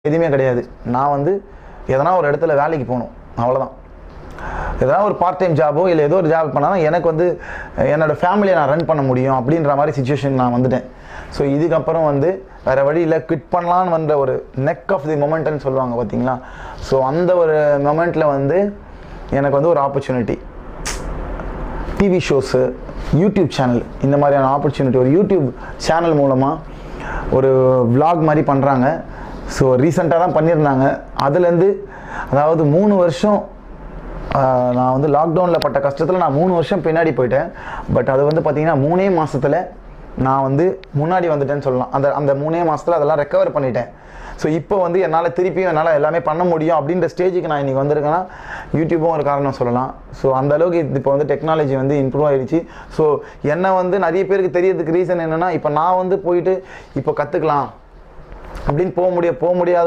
எதுவுமே கிடையாது. நான் வந்து எதனா ஒரு இடத்துல வேலைக்கு போகணும், அவ்வளோதான். எதனா ஒரு பார்ட் டைம் ஜாபோ இல்லை ஏதோ ஒரு ஜாப் பண்ணால் எனக்கு வந்து என்னோடய ஃபேமிலியை நான் ரன் பண்ண முடியும் அப்படின்ற மாதிரி சுச்சுவேஷன் நான் வந்துட்டேன். ஸோ இதுக்கப்புறம் வந்து வேறு வழியில் குவிட் பண்ணலான்னு வந்த ஒரு நெக் ஆஃப் தி மொமெண்ட்னு சொல்லுவாங்க பார்த்தீங்களா. ஸோ அந்த ஒரு மொமெண்ட்டில் வந்து எனக்கு வந்து ஒரு opportunity, TV shows, YouTube channel, இந்த மாதிரியான ஆப்பர்ச்சுனிட்டி. ஒரு யூடியூப் சேனல் மூலமாக ஒரு vlog மாதிரி பண்ணுறாங்க. ஸோ ரீசெண்டாக தான் பண்ணியிருந்தாங்க. அதுலேருந்து அதாவது 3 வருஷம் நான் வந்து லாக்டவுனில் பட்ட கஷ்டத்தில் நான் 3 வருஷம் பின்னாடி போயிட்டேன். பட் அது வந்து பார்த்திங்கன்னா 3 மாதத்தில் நான் வந்து முன்னாடி வந்துட்டேன்னு சொல்லலாம். அந்த 3 மாதத்தில் அதெல்லாம் ரெக்கவர் பண்ணிட்டேன். ஸோ இப்போ வந்து என்னால் திருப்பியும் என்னால் எல்லாமே பண்ண முடியும் அப்படின்ற ஸ்டேஜுக்கு நான் இன்றைக்கி வந்திருக்கேன்னா யூடியூப்பும் ஒரு காரணம் சொல்லலாம். ஸோ அந்தளவுக்கு இப்போ வந்து டெக்னாலஜி வந்து இம்ப்ரூவ் ஆகிடுச்சு. ஸோ என்னை வந்து நிறைய பேருக்கு தெரியறதுக்கு ரீசன் என்னென்னா, இப்போ நான் வந்து போயிட்டு இப்போ கற்றுக்கலாம் அப்படின்னு போக முடியாத